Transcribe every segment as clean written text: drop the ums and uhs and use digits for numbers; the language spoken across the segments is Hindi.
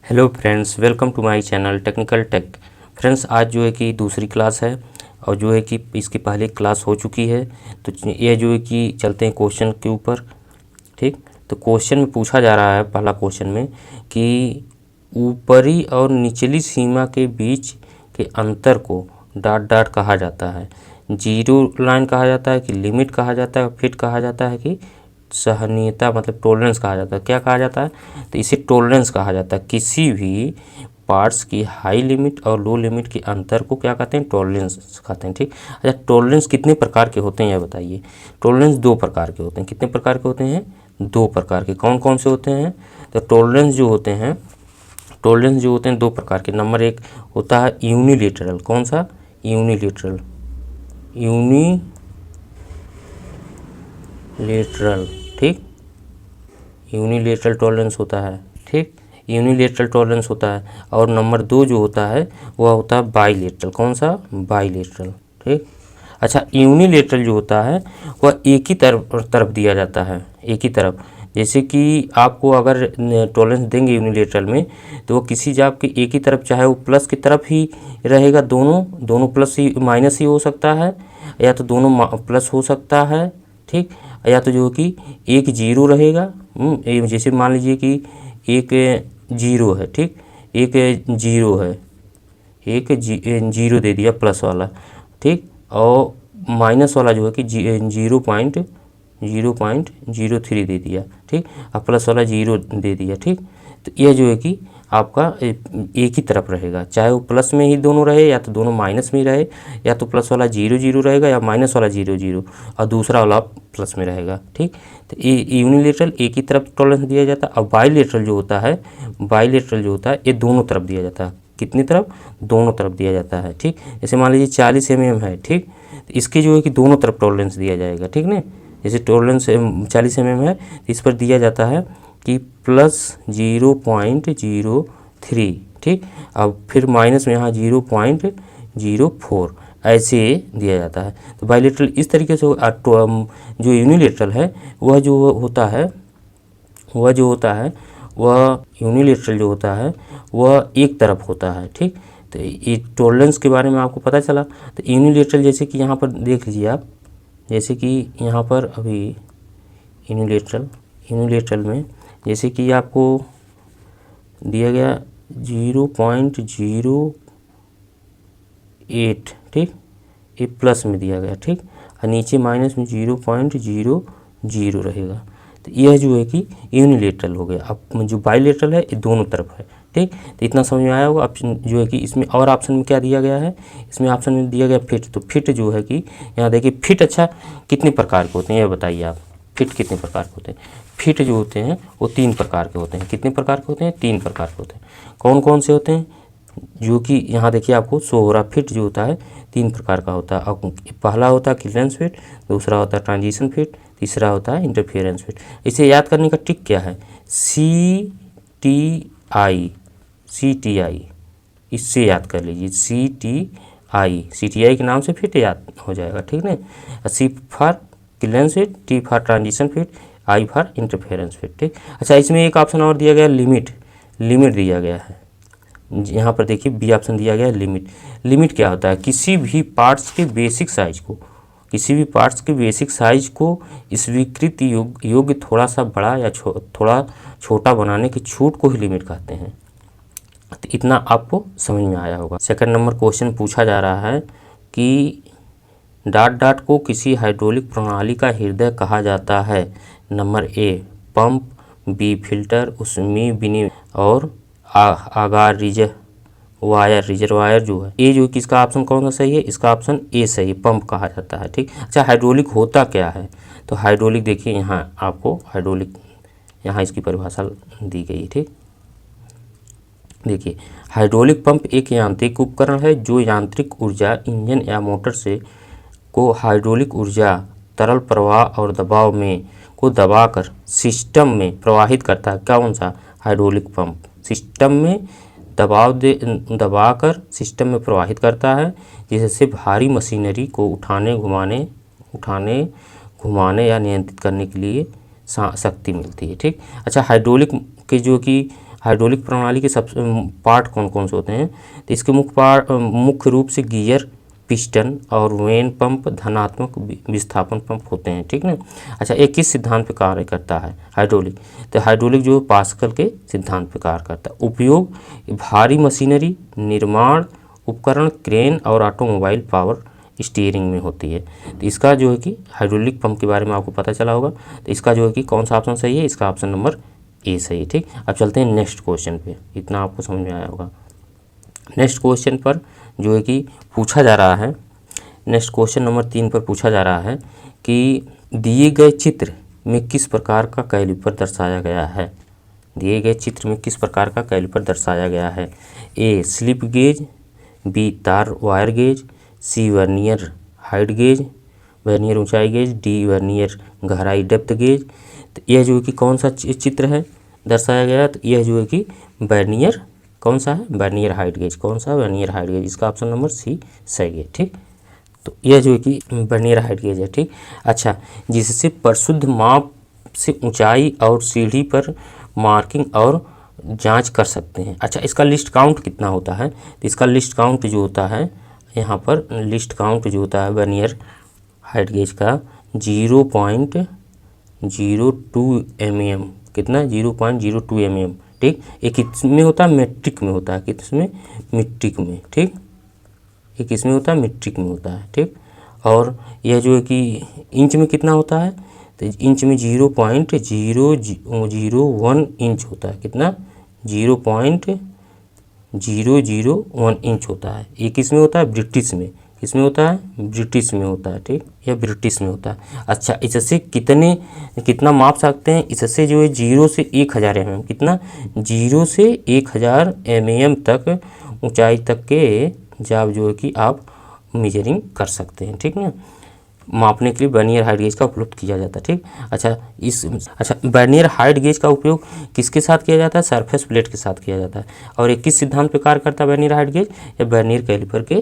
Hello friends, welcome to my channel technical tech. Friends, आज जो है कि दूसरी क्लास है और जो है कि इसकी पहले क्लास हो चुकी है। तो ये जो है कि चलते हैं क्वेश्चन के ऊपर। ठीक, तो क्वेश्चन में पूछा जा रहा है, पहला क्वेश्चन में कि ऊपरी और निचली सीमा के बीच के अंतर को डॉट डॉट कहा जाता है, जीरो लाइन कहा जाता है कि लिमिट कहा जाता है, फिट कहा जाता है कि सहनीयता मतलब टॉलरेंस कहा जाता है। क्या कहा जाता है? तो इसे टॉलरेंस कहा जाता है। किसी भी पार्ट्स की हाई लिमिट और लो लिमिट के अंतर को क्या कहते हैं? टॉलरेंस कहते हैं। ठीक, अच्छा, टॉलरेंस कितने प्रकार के होते हैं यह बताइए। टॉलरेंस दो प्रकार के होते हैं। कितने प्रकार के होते हैं? दो प्रकार के। कौन कौन से होते हैं? तो टॉलरेंस जो होते हैं दो प्रकार के। नंबर एक होता है यूनिलेटरल। कौन सा? यूनिलेटरल। ठीक, यूनिलेटरल टॉलरेंस होता है। ठीक, यूनिलेटरल टॉलरेंस होता है। और नंबर दो जो होता है वह होता है बाईलेटरल। कौन सा? बाईलेटरल। ठीक, अच्छा, यूनिलेटरल जो होता है वह एक ही तरफ दिया जाता है, एक ही तरफ। जैसे कि आपको अगर टॉलरेंस देंगे यूनिलेटरल में, तो वो किसी जाप के एक ही तरफ, चाहे वो प्लस की तरफ ही रहेगा, दोनों प्लस ही माइनस ही हो सकता है, या तो दोनों प्लस हो सकता है। ठीक, या तो जो कि एक जीरो रहेगा। जैसे मान लीजिए कि एक जीरो है। ठीक, एक जीरो है, जीरो दे दिया प्लस वाला। ठीक, और माइनस वाला जो है कि 0.03 दे दिया। ठीक, और प्लस वाला जीरो दे दिया। ठीक, तो यह जो है कि आपका एक ही तरफ रहेगा, चाहे वो प्लस में ही दोनों रहे या तो दोनों माइनस में ही रहे, या तो प्लस वाला जीरो जीरो रहेगा या माइनस वाला जीरो जीरो और दूसरा वाला प्लस में रहेगा। ठीक, तो ये यूनिलेटरल एक ही तरफ टॉलरेंस दिया जाता है। और बाईलेटरल जो होता है ये दोनों तरफ दिया जाता है। कितनी तरफ? दोनों तरफ दिया जाता है। ठीक, जैसे मान लीजिए 40 mm है। ठीक, तो इसके जो है कि दोनों तरफ टॉलरेंस दिया जाएगा। ठीक ना, जैसे टॉलरेंस 40 mm है तो इस पर दिया जाता है कि +0.03। ठीक, अब फिर माइनस में यहाँ 0.04 ऐसे दिया जाता है। तो बाईलेटरल इस तरीके से जो यूनिलेटरल है वह यूनिलेटरल जो होता है वह एक तरफ होता है। ठीक, तो ये टॉलरेंस के बारे में आपको पता चला। तो यूनिलेटरल जैसे कि यहाँ पर देख लीजिए आप, जैसे कि यहाँ पर अभी यूनिलेटरल में जैसे कि आपको दिया गया 0.08। ठीक, ये प्लस में दिया गया। ठीक, और नीचे माइनस में 0.00 रहेगा। तो यह जो है कि यूनिलेटरल हो गया। अब जो बाईलेटरल है ये दोनों तरफ है। ठीक, तो इतना समझ में आया होगा। ऑप्शन जो है कि इसमें और ऑप्शन में क्या दिया गया है? इसमें ऑप्शन में दिया गया फिट। तो फिट जो है कि यहाँ देखिए फिट, अच्छा, कितने प्रकार के होते हैं यह बताइए आप। फिट कितने प्रकार के होते हैं? फिट जो होते हैं वो 3 प्रकार के होते हैं। कितने प्रकार के होते हैं? 3 प्रकार के होते हैं। कौन कौन से होते हैं? जो कि यहाँ देखिए आपको शो हो रहा, फिट जो होता है 3 प्रकार का होता है। और पहला होता है क्लीयरेंस फिट, दूसरा होता है ट्रांजिशन फिट, तीसरा होता है इंटरफेरेंस फिट। इसे याद करने का ट्रिक क्या है? CTI, इससे याद कर लीजिए। CTI के नाम से फिट याद हो जाएगा। ठीक ना, C for clearance fit, T for transition fit, I for interference fit. ठीक, अच्छा, इसमें एक ऑप्शन और दिया गया, लिमिट दिया गया है। यहाँ पर देखिए बी ऑप्शन दिया गया है लिमिट। लिमिट क्या होता है? किसी भी पार्ट्स के बेसिक साइज को स्वीकृत योग्य थोड़ा सा बड़ा या थोड़ा छोटा बनाने की छूट को ही लिमिट कहते हैं। तो इतना आपको समझ में आया होगा। सेकंड नंबर क्वेश्चन पूछा जा रहा है कि डॉट डॉट को किसी हाइड्रोलिक प्रणाली का हृदय कहा जाता है। Number A pump, B filter, उसमें बिनी और आगार रिजर्वायर जो है। ए जो किसका ऑप्शन कौन सा सही है? इसका ऑप्शन ए सही है, पंप कहा जाता है। ठीक, अच्छा, हाइड्रोलिक होता क्या है? तो हाइड्रोलिक देखिए यहाँ आपको हाइड्रोलिक यहाँ इसकी परिभाषा दी गई है। ठीक, देखिए हाइड्रोलिक पंप एक यांत्रिक उपकरण है जो यांत्रिक ऊर्जा इंजन या मोटर से को हाइड्रोलिक ऊर्जा तरल प्रवाह और दबाव में को दबाकर सिस्टम में प्रवाहित करता है। कौन सा? हाइड्रोलिक पंप सिस्टम में दबाकर सिस्टम में प्रवाहित करता है, जिससे भारी मशीनरी को उठाने घुमाने या नियंत्रित करने के लिए शक्ति मिलती है। ठीक, अच्छा, हाइड्रोलिक के जो कि हाइड्रोलिक प्रणाली के सब पार्ट कौन कौन से होते हैं? तो इसके मुख्य रूप से गियर, पिस्टन और वेन पंप, धनात्मक विस्थापन पंप होते हैं, ठीक ना। अच्छा, ये किस सिद्धांत पर कार्य करता है हाइड्रोलिक? तो हाइड्रोलिक जो पास्कल के सिद्धांत पर कार्य करता है। उपयोग भारी मशीनरी, निर्माण उपकरण, क्रेन और ऑटोमोबाइल पावर स्टीयरिंग में होती है। तो इसका जो है कि हाइड्रोलिक पंप के बारे में आपको पता चला होगा। तो इसका जो है कि कौन सा ऑप्शन सही है? इसका ऑप्शन नंबर ए सही है, ठीक। अब चलते हैं नेक्स्ट क्वेश्चन पे, इतना आपको समझ में आया होगा। नेक्स्ट क्वेश्चन पर जो है कि पूछा जा रहा है, नेक्स्ट क्वेश्चन नंबर 3 पर पूछा जा रहा है कि दिए गए चित्र में किस प्रकार का कैलिपर दर्शाया गया है? दिए गए चित्र में किस प्रकार का कैलिपर दर्शाया गया है? ए स्लिप गेज, बी तार वायर गेज, सी वर्नियर हाइट गेज, वर्नियर ऊंचाई गेज, डी वर्नियर गहराई डेप्थ गेज। तो यह जो है कि कौन सा चित्र है दर्शाया गया? तो यह जो है कि वर्नियर, कौन सा है? Vernier height gauge. कौन सा? Vernier height gauge. इसका ऑप्शन नंबर सी सही है, ठीक। तो यह जो है कि वर्नियर हाइट गेज है, ठीक। अच्छा, जिससे परिशुद्ध माप से ऊंचाई और सीढ़ी पर मार्किंग और जांच कर सकते हैं। अच्छा, इसका लिस्ट काउंट कितना होता है? तो इसका लिस्ट काउंट जो होता है, यहाँ पर लिस्ट काउंट जो होता है वर्नियर हाइट गेज का 0.02 mm, कितना? 0.02 mm, ठीक। ये किसमें होता है? मेट्रिक में होता है। किसमें? मीट्रिक में, ठीक। ये किसमें होता है? मीट्रिक में होता है, ठीक। और यह जो है कि इंच में कितना होता है? तो इंच में 0.001 इंच होता है। कितना? 0.001 इंच होता है। ये किस में होता है? ब्रिटिश में। किसमें होता है? ब्रिटिश में होता है, ठीक। यह ब्रिटिश में होता है। अच्छा, इससे कितना माप सकते हैं? इससे जो है 0 से 1000 mm, कितना? 0 से 1000 mm तक ऊंचाई तक के जाप जो है कि आप मेजरिंग कर सकते हैं, ठीक ना। मापने के लिए वर्नियर हाइट गेज का उपयोग किया जाता है, ठीक। अच्छा, वर्नियर हाइट गेज का उपयोग किसके साथ किया जाता है? सरफेस प्लेट के साथ किया जाता है। और ये किस सिद्धांत पर कार्य करता है वर्नियर हाइट गेज? या वर्नियर कैलिपर के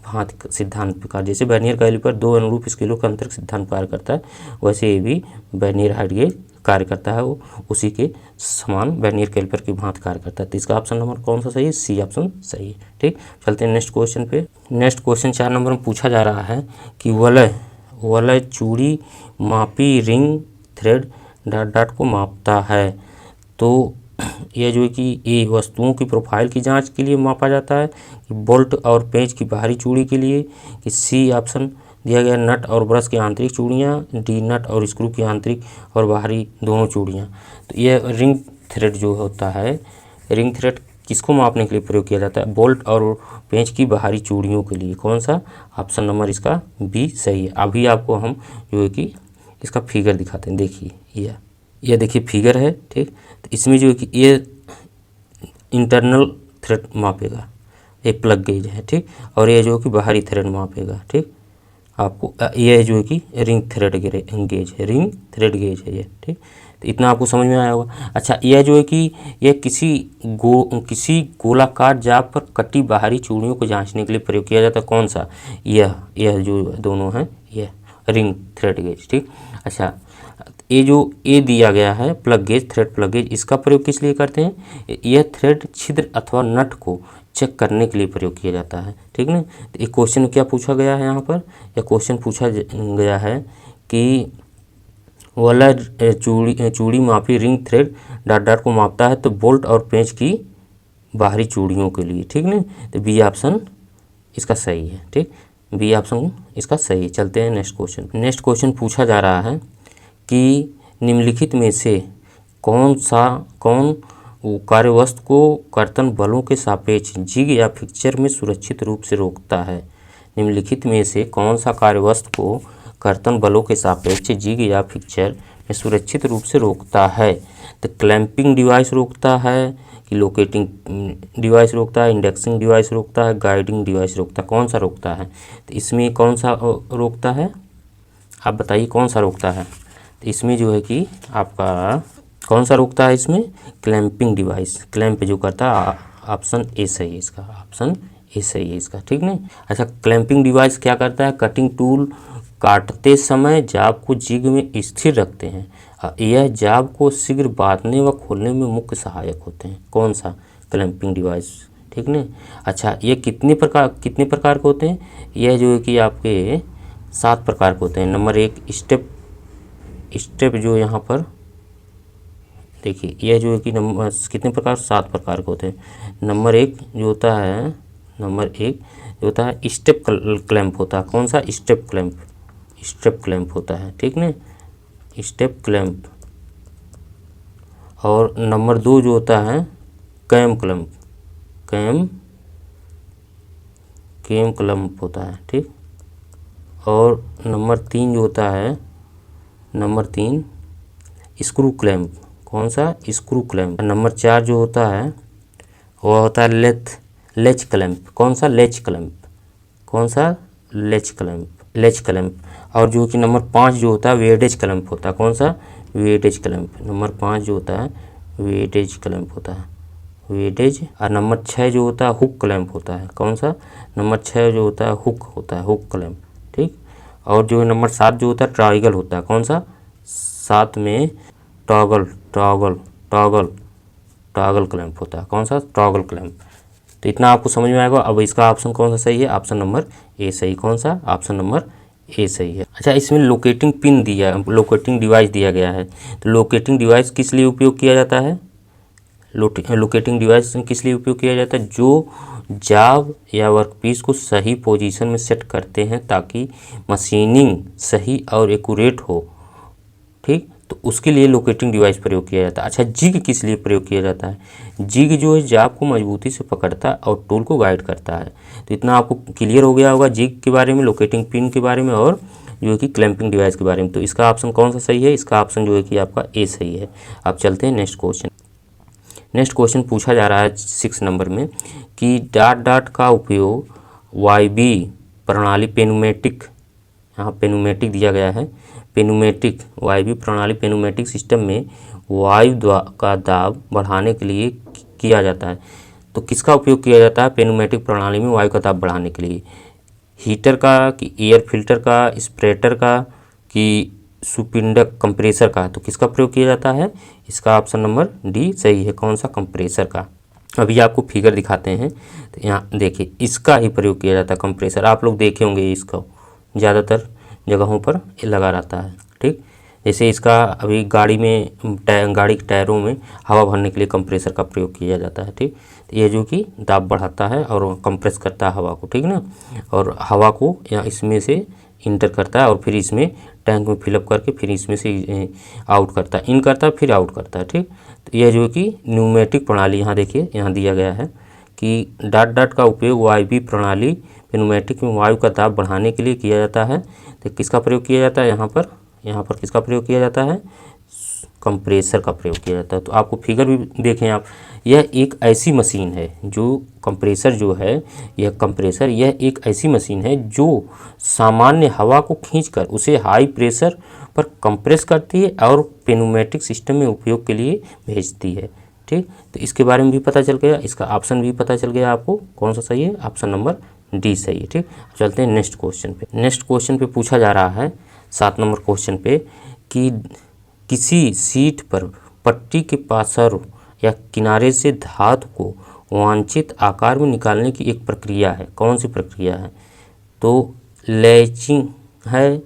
भांति सिद्धांत पर कार्य। जैसे वर्नियर कैलिपर 2 अनुरूप स्केलों के अंतर सिद्धांत पर कार्य करता है, वैसे ये भी वर्नियर हाइट गेज कार्य करता है, वो उसी के समान वर्नियर कैलिपर की भांति कार्य करता है। तो इसका ऑप्शन नंबर कौन सा सही है? सी ऑप्शन सही है, ठीक। चलते हैं नेक्स्ट क्वेश्चन पे। नेक्स्ट क्वेश्चन 4 नंबर में पूछा जा रहा है कि वलय चूड़ी मापी रिंग थ्रेड डॉट को मापता है। तो यह जो है कि ये वस्तुओं की प्रोफाइल की जांच के लिए मापा जाता है, कि बोल्ट और पेंच की बाहरी चूड़ी के लिए, कि सी ऑप्शन दिया गया नट और ब्रश की आंतरिक चूड़ियाँ, डी नट और स्क्रू की आंतरिक और बाहरी दोनों चूड़ियाँ। तो यह रिंग थ्रेड जो होता है, रिंग थ्रेड किसको मापने के लिए प्रयोग किया जाता है? बोल्ट और पेंच की बाहरी चूड़ियों के लिए। कौन सा? ऑप्शन नंबर इसका बी सही है। अभी आपको हम जो है कि इसका फिगर दिखाते हैं। देखिए यह देखिए फिगर है, ठीक। तो इसमें जो है कि ये इंटरनल थ्रेड मापेगा, ये प्लग गेज है, ठीक। और ये जो कि बाहरी थ्रेड मापेगा, ठीक। आपको यह जो है कि रिंग थ्रेड गेज है, रिंग थ्रेड गेज है ये, ठीक। तो इतना आपको समझ में आया होगा। अच्छा, यह जो है कि यह किसी गोलाकार जाप पर कटी बाहरी चूड़ियों को जांचने के लिए प्रयोग किया जाता है। कौन सा? यह जो दोनों हैं, यह रिंग थ्रेड गेज, ठीक। अच्छा, ये जो ए दिया गया है plug gauge, thread plug gauge, इसका प्रयोग किस लिए करते हैं? यह थ्रेड छिद्र अथवा नट को चेक करने के लिए प्रयोग किया जाता है, ठीक ना। तो एक क्वेश्चन क्या पूछा गया है यहाँ पर? यह क्वेश्चन पूछा गया है कि वाला चूड़ी मापी रिंग थ्रेड डॉट को मापता है, तो बोल्ट और पेंच की बाहरी चूड़ियों के लिए, ठीक ना। तो बी ऑप्शन इसका सही है, ठीक। बी ऑप्शन इसका सही है। चलते हैं नेक्स्ट क्वेश्चन। नेक्स्ट क्वेश्चन पूछा जा रहा है कि निम्नलिखित में से कौन कार्यवस्तु को कर्तन बलों के सापेक्ष जिग या फिक्चर में सुरक्षित रूप से रोकता है? निम्नलिखित में से कौन सा कार्यवस्तु को कर्तन बलों के सापेक्ष जिग या फिक्चर में सुरक्षित रूप से रोकता है? तो क्लैंपिंग डिवाइस रोकता है, कि लोकेटिंग डिवाइस रोकता है, इंडेक्सिंग डिवाइस रोकता है, गाइडिंग डिवाइस रोकता है? कौन सा रोकता है? तो इसमें कौन सा रोकता है? आप बताइए कौन सा रोकता है? तो इसमें जो है कि आपका कौन सा रोकता है? इसमें क्लैंपिंग डिवाइस, क्लैंप जो करता है। ऑप्शन ए सही है इसका, ऑप्शन ए सही है इसका, ठीक नहीं। अच्छा, क्लैंपिंग डिवाइस क्या करता है? कटिंग टूल काटते समय जाब को जिग में स्थिर रखते हैं यह जाब को शीघ्र बांधने व खोलने में मुख्य सहायक होते हैं। कौन सा? क्लैंपिंग डिवाइस, ठीक ना। अच्छा, ये कितने प्रकार के होते हैं? यह जो है कि आपके 7 प्रकार के होते हैं। नंबर 1 स्टेप जो यहाँ पर देखिए, यह जो है कि नंबर कितने प्रकार? 7 प्रकार के होते हैं। नंबर 1 जो होता है स्टेप क्लैंप होता है। कौन सा? स्टेप क्लैंप होता है, ठीक ना, स्टेप क्लैंप। और नंबर 2 जो होता है कैम क्लैंप होता है, ठीक। और नंबर 3 जो होता है स्क्रू क्लैंप। कौन सा? Screw clamp. नंबर 4 जो होता है वह होता है लेच क्लैंप। कौन सा? Latch clamp. और जो कि नंबर 5 जो होता है वेडेज क्लैंप होता है। कौन सा? वेडेज क्लैंप। नंबर 5 जो होता है वेडेज क्लैंप होता है, वेडेज। और नंबर 6 जो होता है हुक क्लैंप होता है। कौन सा? नंबर 6 जो होता है हुक क्लैंप, ठीक। और जो नंबर 7 जो होता है ट्राइगल होता है। कौन सा? 7 में टॉगल क्लैंप होता है। कौन सा? Toggle clamp. तो इतना आपको समझ में आएगा। अब इसका ऑप्शन कौन सा सही है? ऑप्शन नंबर ए सही। कौन सा? ऑप्शन नंबर ए सही है। अच्छा, इसमें लोकेटिंग डिवाइस दिया गया है। तो लोकेटिंग डिवाइस किस लिए उपयोग किया जाता है? लोकेटिंग डिवाइस किस लिए उपयोग किया जाता है? जो जॉब या वर्कपीस को सही पोजीशन में सेट करते हैं ताकि मशीनिंग सही और एक्यूरेट हो, ठीक। तो उसके लिए लोकेटिंग डिवाइस प्रयोग किया जाता है। अच्छा, जिग किस लिए प्रयोग किया जाता है? जिग जो है जॉब को मजबूती से पकड़ता है और टूल को गाइड करता है। तो इतना आपको क्लियर हो गया होगा जिग के बारे में, लोकेटिंग पिन के बारे में और जो है कि क्लैंपिंग डिवाइस के बारे में। तो इसका ऑप्शन कौन सा सही है? इसका ऑप्शन जो है कि आपका ए सही है। अब चलते हैं नेक्स्ट क्वेश्चन पूछा जा रहा है 6 नंबर में कि डॉट का उपयोग वायवी प्रणाली पेनुमेटिक, यहाँ पेनुमेटिक दिया गया है, वायवीय प्रणाली पेनुमेटिक सिस्टम में वायु का दाब बढ़ाने के लिए किया जाता है। तो किसका उपयोग किया जाता है पेनुमेटिक प्रणाली में वायु का दाब बढ़ाने के लिए? हीटर का कि एयर फिल्टर का, स्प्रेटर का कि सुपिंडक कंप्रेसर का? तो किसका प्रयोग किया जाता है? इसका ऑप्शन नंबर डी सही है। कौन सा? कंप्रेसर का। अभी आपको फिगर दिखाते हैं। तो यहाँ देखिए, इसका ही प्रयोग किया जाता है कंप्रेसर। आप लोग देखे होंगे इसको ज़्यादातर जगहों पर लगा रहता है, ठीक। जैसे इसका अभी गाड़ी के टायरों में हवा भरने के लिए कंप्रेसर का प्रयोग किया जाता है, ठीक। तो ये जो कि दाब बढ़ाता है और कंप्रेस करता है हवा को, ठीक ना। और हवा को या इसमें से इंटर करता है और फिर इसमें टैंक में फिलअप करके फिर इसमें से आउट करता है, इन करता है फिर आउट करता है, ठीक। तो यह जो कि न्यूमेटिक प्रणाली, यहाँ देखिए यहाँ दिया गया है कि डॉट का उपयोग वायवीय प्रणाली न्यूमेटिक में वायु का दाब बढ़ाने के लिए किया जाता है। तो किसका प्रयोग किया जाता है? यहाँ पर किसका प्रयोग किया जाता है? कंप्रेसर का प्रयोग किया जाता है। तो आपको फिगर भी देखें आप, यह एक ऐसी मशीन है जो कंप्रेसर जो है, यह एक ऐसी मशीन है जो सामान्य हवा को खींचकर उसे हाई प्रेशर पर कंप्रेस करती है और पेनुमेटिक सिस्टम में उपयोग के लिए भेजती है, ठीक। तो इसके बारे में भी पता चल गया, इसका ऑप्शन भी पता चल गया आपको। कौन सा सही है? ऑप्शन नंबर डी सही है, ठीक। चलते हैं नेक्स्ट क्वेश्चन पे पूछा जा रहा है 7 नंबर क्वेश्चन पे कि किसी सीट पर पट्टी के पार्श्व या किनारे से धातु को वांछित आकार में निकालने की एक प्रक्रिया है। कौन सी प्रक्रिया है? तो लैचिंग है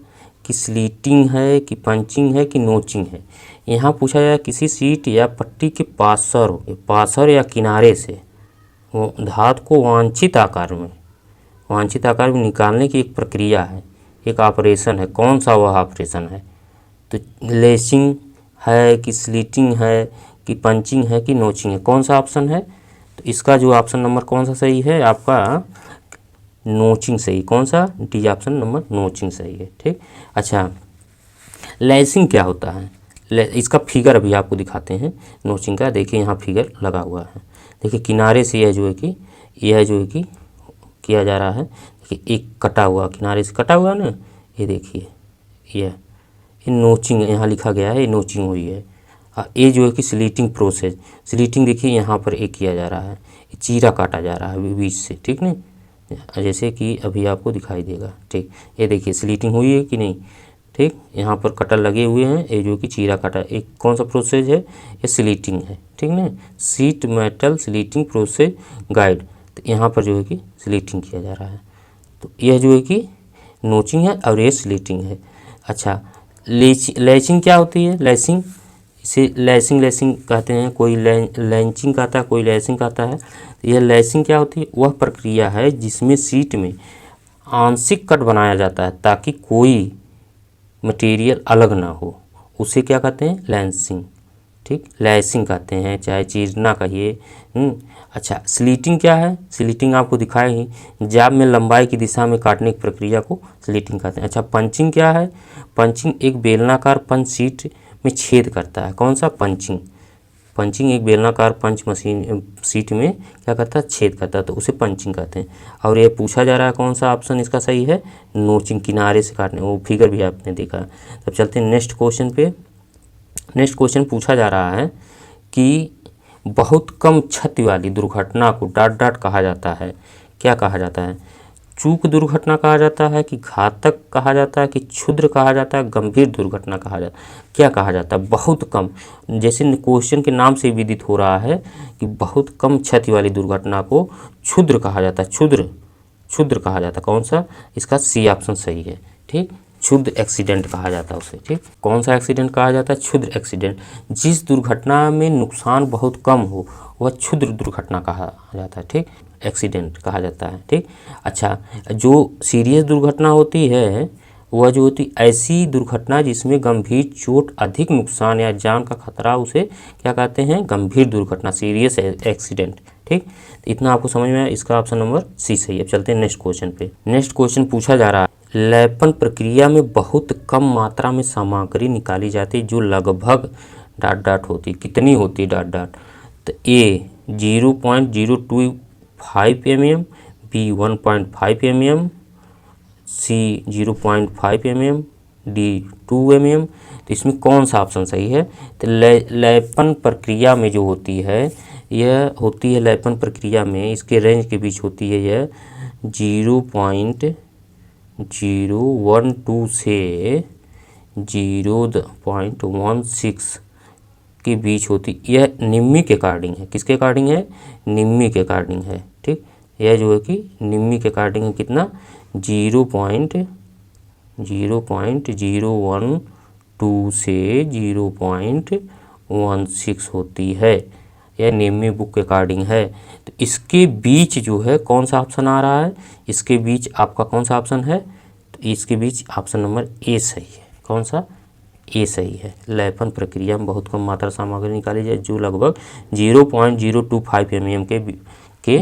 कि स्लीटिंग है कि पंचिंग है कि नोचिंग है? यहाँ पूछा जाए किसी सीट या पट्टी के पार्श्व या किनारे से वो धातु को वांछित आकार में निकालने की एक प्रक्रिया है, एक ऑपरेशन है। कौन सा वह ऑपरेशन है? तो लेसिंग है कि स्लीटिंग है कि पंचिंग है कि नोचिंग है? कौन सा ऑप्शन है? तो इसका जो ऑप्शन नंबर कौन सा सही है? आपका नोचिंग सही। कौन सा? डी ऑप्शन नंबर नोचिंग सही है, ठीक। अच्छा, लेसिंग क्या होता है? इसका फिगर अभी आपको दिखाते हैं नोचिंग का। देखिए यहाँ फिगर लगा हुआ है, देखिए किनारे से यह जो है कि किया जा रहा है। देखिए एक कटा हुआ, किनारे से कटा हुआ ना, ये देखिए ये नोचिंग यहाँ लिखा गया है, ये नोचिंग हुई है। ये जो है कि स्लीटिंग प्रोसेस, स्लीटिंग देखिए यहाँ पर एक किया जा रहा है, चीरा काटा जा रहा है बीच से, ठीक ना, जैसे कि अभी आपको दिखाई देगा, ठीक। ये देखिए स्लीटिंग हुई है कि नहीं? ठीक। यहाँ पर कटर लगे हुए हैं, ये जो कि चीरा कटर। एक कौन सा प्रोसेस है, ये स्लीटिंग है, ठीक ना, शीट मेटल स्लीटिंग प्रोसेस गाइड। तो यहाँ पर जो है कि स्लीटिंग किया जा रहा है। तो यह जो है कि नोचिंग है और ये स्लीटिंग है। अच्छा, लैचिंग क्या होती है, लैसिंग, इसे लैसिंग कहते हैं, कोई लैंचिंग कहता है, कोई लैसिंग कहता है। यह लैसिंग क्या होती है, वह प्रक्रिया है जिसमें शीट में आंशिक कट बनाया जाता है ताकि कोई मटेरियल अलग ना हो, उसे क्या कहते हैं, लैंसिंग, ठीक, लैसिंग कहते हैं, चाहे चीरना कहिए। अच्छा, स्लीटिंग क्या है, स्लीटिंग आपको दिखाए ही, जाब में लंबाई की दिशा में काटने की प्रक्रिया को स्लीटिंग कहते हैं। अच्छा, पंचिंग क्या है, पंचिंग एक बेलनाकार पंच शीट में छेद करता है। कौन सा, पंचिंग। पंचिंग एक बेलनाकार पंच मशीन शीट में क्या करता है, छेद करता है, तो उसे पंचिंग कहते हैं। और ये पूछा जा रहा है कौन सा ऑप्शन इसका सही है, नोचिंग, किनारे से काटने, वो फिगर भी आपने देखा। तब चलते हैं नेक्स्ट क्वेश्चन पे। नेक्स्ट क्वेश्चन पूछा जा रहा है कि बहुत कम क्षति वाली दुर्घटना को डॉट डॉट कहा जाता है। क्या कहा जाता है, चूक दुर्घटना कहा जाता है कि घातक कहा जाता है कि क्षुद्र कहा जाता है, गंभीर दुर्घटना कहा जाता है, क्या कहा जाता है, बहुत कम। जैसे क्वेश्चन के नाम से विदित हो रहा है कि बहुत कम क्षति वाली दुर्घटना को क्षुद्र कहा जाता है, क्षुद्र कहा जाता है। कौन सा, इसका सी ऑप्शन सही है, ठीक, क्षुद्र एक्सीडेंट कहा जाता है उसे, ठीक। कौन सा एक्सीडेंट कहा जाता है, क्षुद्र एक्सीडेंट। जिस दुर्घटना में नुकसान बहुत कम हो वह क्षुद्र दुर्घटना कहा जाता है, ठीक, एक्सीडेंट कहा जाता है, ठीक। अच्छा, जो सीरियस दुर्घटना होती है वह जो होती ऐसी दुर्घटना जिसमें गंभीर चोट, अधिक नुकसान या जान का खतरा, उसे क्या कहते हैं, गंभीर दुर्घटना, सीरियस एक्सीडेंट, ठीक। इतना आपको समझ में आया, इसका ऑप्शन नंबर सी सही है। अब चलते हैं नेक्स्ट क्वेश्चन पे। नेक्स्ट क्वेश्चन पूछा जा रहा है, लेपन प्रक्रिया में बहुत कम मात्रा में सामग्री निकाली जाती है जो लगभग डॉट डॉट होती, कितनी होती डॉट डॉट। तो ए 0.025 mm, बी 1.5 mm, सी 0.5 mm, डी 2 mm। तो इसमें कौन सा ऑप्शन सही है, तो लेपन प्रक्रिया में जो होती है, यह होती है लेपन प्रक्रिया में, इसके रेंज के बीच होती है यह 0.012 से 0.16 के बीच होती। यह निम्मी के अकॉर्डिंग है, किसके अकॉर्डिंग है, निम्मी के अकॉर्डिंग है, ठीक। यह जो है कि निम्मी के अकॉर्डिंग है, कितना, 0.012 से 0.16 होती है, यह निम्मी बुक के अकॉर्डिंग है। तो इसके बीच जो है कौन सा ऑप्शन आ रहा है, इसके बीच आपका कौन सा ऑप्शन है, तो इसके बीच ऑप्शन नंबर ए सही है। कौन सा, ए सही है। लेपन प्रक्रिया में बहुत कम मात्रा सामग्री निकाली जाए जो लगभग 0.025 mm के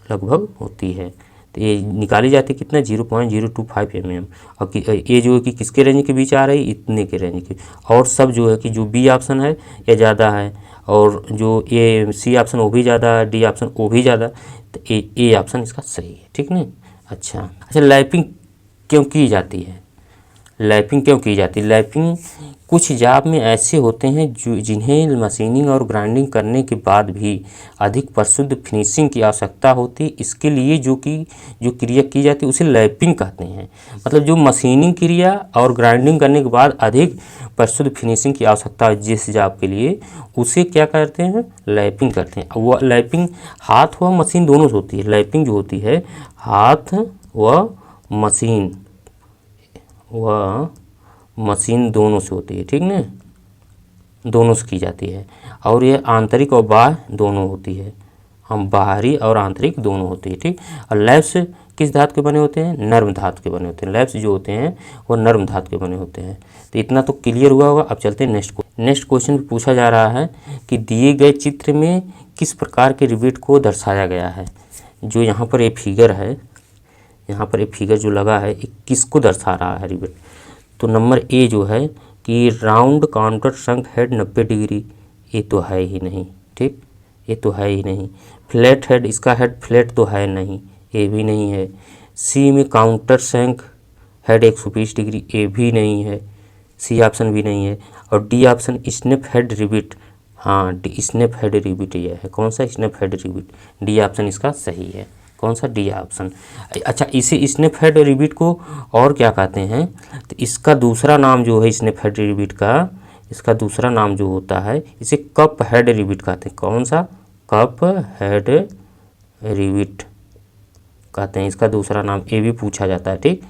लगभग होती है। तो ये निकाली जाती है कितना, 0.025 mm। और ये जो है कि किसके रेंज के बीच आ रही है, इतने के रेंज के। और सब जो है कि जो बी ऑप्शन है ये ज़्यादा है, और जो ए सी ऑप्शन वो भी ज़्यादा है, डी ऑप्शन वो भी ज़्यादा, तो ए ऑप्शन इसका सही है, ठीक नहीं। अच्छा, लैपिंग क्यों की जाती है, लैपिंग क्यों की जाती है, लैपिंग कुछ जाब में ऐसे होते हैं जो जिन्हें मशीनिंग और ग्राइंडिंग करने के बाद भी अधिक परिशुद्ध फिनिशिंग की आवश्यकता होती है। इसके लिए जो क्रिया की जाती है उसे लैपिंग कहते हैं। मतलब जो मशीनिंग क्रिया और ग्राइंडिंग करने के बाद अधिक परिशुद्ध फिनिशिंग की आवश्यकता है जिस जाब के लिए, उसे क्या करते हैं, लैपिंग करते हैं। वह लैपिंग हाथ व मशीन दोनों से होती है। लैपिंग जो होती है हाथ व मशीन दोनों से होती है, ठीक ना, दोनों से की जाती है। और ये आंतरिक और बाह्य दोनों होती है, हम बाहरी और आंतरिक दोनों होती है, ठीक। और लैप्स किस धातु के बने होते हैं, नर्म धातु के बने होते हैं। लैप्स जो होते हैं वो नर्म धातु के बने होते हैं। तो इतना तो क्लियर हुआ होगा। अब चलते हैं नेक्स्ट क्वेश्चन पूछा जा रहा है कि दिए गए चित्र में किस प्रकार के रिवेट को दर्शाया गया है। जो यहाँ पर ये फिगर है, यहाँ पर ये फिगर जो लगा है ये किसको दर्शा रहा है रिवेट। तो नंबर ए जो है कि राउंड काउंटर शंक हेड 90 डिग्री, ये तो है ही नहीं, ठीक, ये तो है ही नहीं। फ्लैट हेड, इसका हेड फ्लैट तो है नहीं, ये भी नहीं है। सी में काउंटर शंक हेड 120 डिग्री, ये भी नहीं है, सी ऑप्शन भी नहीं है। और D option snap head rivet, हाँ डी स्नैप हेड रिवेट ये है। कौन सा, snap head rivet, D option इसका सही है। कौन सा, डी ऑप्शन। अच्छा, इसे स्नैप हेड रिबिट को और क्या कहते हैं, तो इसका दूसरा नाम जो है स्नैप हेड रिबिट का, इसका दूसरा नाम जो होता है इसे कप हेड रिबिट कहते हैं। कौन सा, कप हेड रिबिट कहते हैं, इसका दूसरा नाम, ये भी पूछा जाता है, ठीक,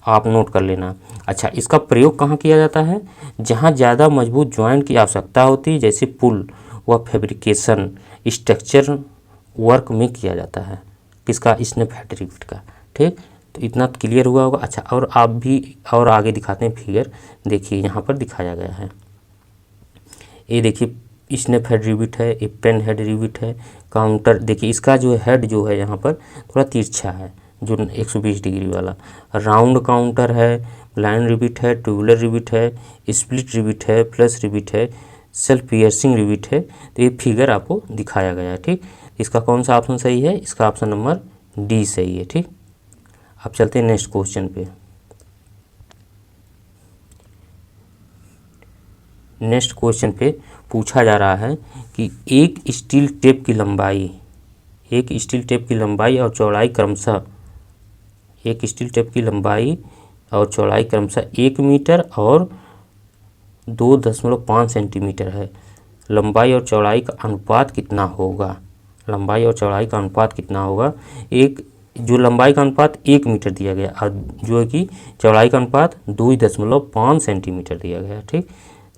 आप नोट कर लेना। अच्छा, इसका प्रयोग कहाँ किया जाता है, जहाँ ज़्यादा मजबूत ज्वाइंट की आवश्यकता होती है, जैसे पुल व फैब्रिकेशन स्ट्रक्चर वर्क में किया जाता है। किसका, स्नैप हेड रिबिट का, ठीक। तो इतना क्लियर हुआ होगा। अच्छा, और आप भी और आगे दिखाते हैं फिगर, देखिए यहाँ पर दिखाया गया है, ये देखिए स्नैप हेड रिबिट है, ये पेन हेड रिबिट है। काउंटर देखिए, इसका जो हेड जो है यहाँ पर थोड़ा तिरछा है, जो 120 डिग्री वाला। राउंड काउंटर है, लाइन रिबिट है, ट्यूबुलर रिबिट है, स्प्लिट रिबिट है, फ्लश रिबिट है, सेल्फ पियर्सिंग रिबिट है। तो ये फिगर आपको दिखाया गया है, ठीक। इसका कौन सा ऑप्शन सही है, इसका ऑप्शन नंबर डी सही है, ठीक। अब चलते हैं नेक्स्ट क्वेश्चन पे। नेक्स्ट क्वेश्चन पे पूछा जा रहा है कि एक स्टील टेप की लंबाई, एक स्टील टेप की लंबाई और चौड़ाई क्रमशः, एक स्टील टेप की लंबाई और चौड़ाई क्रमशः 1 मीटर और 2.5 सेंटीमीटर है। लंबाई और चौड़ाई का अनुपात कितना होगा, लंबाई और चौड़ाई का अनुपात कितना होगा। एक जो लंबाई का अनुपात 1 मीटर दिया गया और जो है कि चौड़ाई का अनुपात 2.5 सेंटीमीटर दिया गया, ठीक।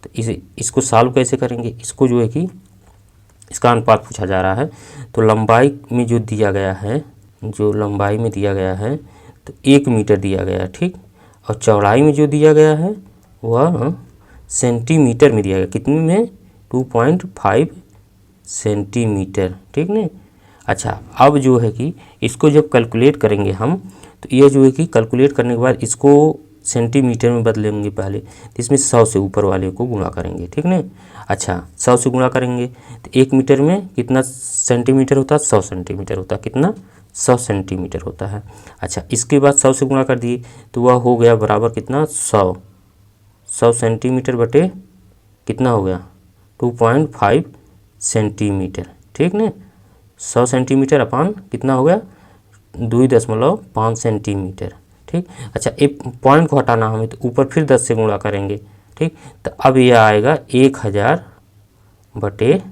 तो इसको सॉल्व कैसे करेंगे, इसको जो है कि इसका अनुपात पूछा जा रहा है। तो लंबाई में जो दिया गया है, जो लंबाई में दिया गया है तो 1 मीटर दिया गया है, ठीक। और चौड़ाई में जो दिया गया है वह सेंटीमीटर में दिया गया, कितने में, 2.5 सेंटीमीटर, ठीक नहीं। अच्छा, अब जो है कि इसको जब कैलकुलेट करेंगे हम, तो ये जो है कि कैलकुलेट करने के बाद इसको सेंटीमीटर में बदलेंगे पहले, तो इसमें 100 से ऊपर वाले को गुणा करेंगे, ठीक नहीं। अच्छा, 100 से गुणा करेंगे तो 1 मीटर में कितना सेंटीमीटर होता है, 100 सेंटीमीटर होता है, कितना, 100 सेंटीमीटर होता है। अच्छा, इसके बाद 100 से गुणा कर दिए तो वह हो गया बराबर कितना, 100 सेंटीमीटर बटे कितना हो गया, 2.5 सेंटीमीटर, ठीक नहीं। 100 सेंटीमीटर अपान कितना हो गया, 2.5 सेंटीमीटर, ठीक। अच्छा, एक पॉइंट को हटाना हमें, तो ऊपर फिर 10 से गुणा करेंगे, ठीक। तो अब यह आएगा 1000 बटे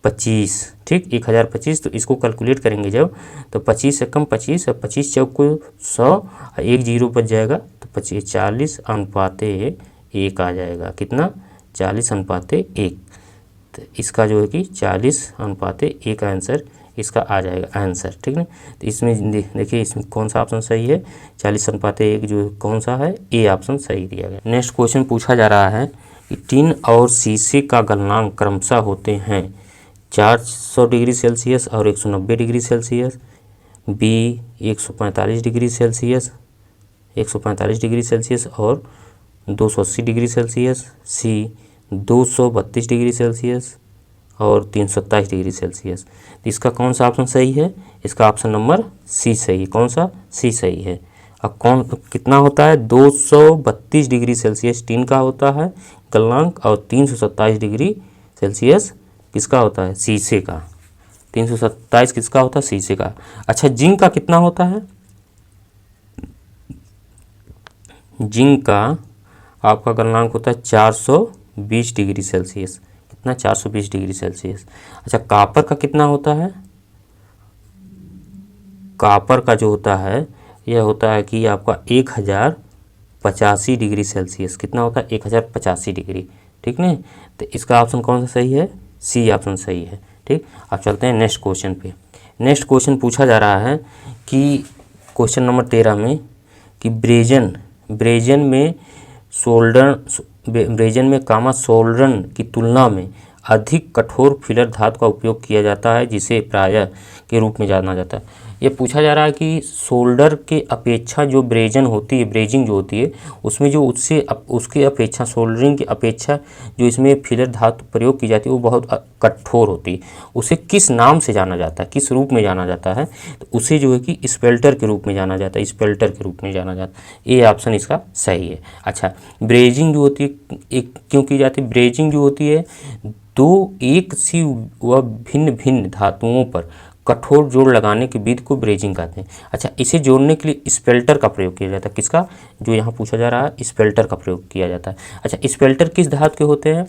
25, ठीक, 1025। तो इसको कैलकुलेट करेंगे जब, तो 25 से कम 25 और 25 चौक को 100 और 1 जीरो बच जाएगा, तो 25 40:1 आ जाएगा, कितना, 40:1। तो इसका जो है कि 40:1 आंसर इसका आ जाएगा आंसर, ठीक ना। तो इसमें देखिए इसमें कौन सा ऑप्शन सही है, 40:1 जो कौन सा है, ए ऑप्शन सही दिया गया। नेक्स्ट क्वेश्चन पूछा जा रहा है कि टिन और शीशे का गलनांक क्रमशः होते हैं 400 डिग्री सेल्सियस और 190 degree Celsius, B 145 degree Celsius, 145 degree Celsius और 280 degree Celsius, C 232 degree Celsius और 327 डिग्री सेल्सियस। तो इसका कौन सा ऑप्शन सही है, इसका ऑप्शन नंबर सी सही है। कौन सा, सी सही है। अब कौन कितना होता है, 232 डिग्री सेल्सियस टिन का होता है गलनांक और 327 डिग्री सेल्सियस किसका होता है, शीशे का। 327 किसका होता है, शीशे का। अच्छा, जिंक का कितना होता है, जिंक का आपका गलनांक होता है 420 डिग्री सेल्सियस, कितना, 420 डिग्री सेल्सियस। अच्छा, कापर का कितना होता है, कापर का जो होता है यह होता है कि आपका 1085 डिग्री सेल्सियस, कितना होता है, 1085 डिग्री, ठीक नहीं। तो इसका ऑप्शन कौन सा सही है, सी ऑप्शन सही है, ठीक। अब चलते हैं नेक्स्ट क्वेश्चन पे। नेक्स्ट क्वेश्चन पूछा जा रहा है कि क्वेश्चन नंबर 13 में कि ब्रेजन में सोल्डरन की तुलना में अधिक कठोर फिलर धातु का उपयोग किया जाता है, जिसे प्रायः के रूप में जाना जाता है। ये पूछा जा रहा है कि सोल्डर के अपेक्षा जो ब्रेजिंग जो होती है उसमें जो उसके अपेक्षा सोल्डरिंग की अपेक्षा जो इसमें फिलर धातु प्रयोग की जाती है वो बहुत कठोर होती है। उसे किस नाम से जाना जाता है, किस रूप में जाना जाता है, तो उसे जो है कि स्पेल्टर के रूप में जाना जाता है, स्पेल्टर के रूप में जाना जाता है। ये ऑप्शन इसका सही है। अच्छा, ब्रेजिंग जो होती है क्यों की जाती है, ब्रेजिंग जो होती है दो एक सी व भिन्न भिन्न धातुओं पर कठोर जोड़ लगाने की विधि को ब्रेजिंग कहते हैं। अच्छा, इसे जोड़ने के लिए स्पेल्टर का प्रयोग किया जाता है। किसका? जो यहाँ पूछा जा रहा है, स्पेल्टर का प्रयोग किया जाता है। अच्छा, स्पेल्टर किस धातु के होते हैं?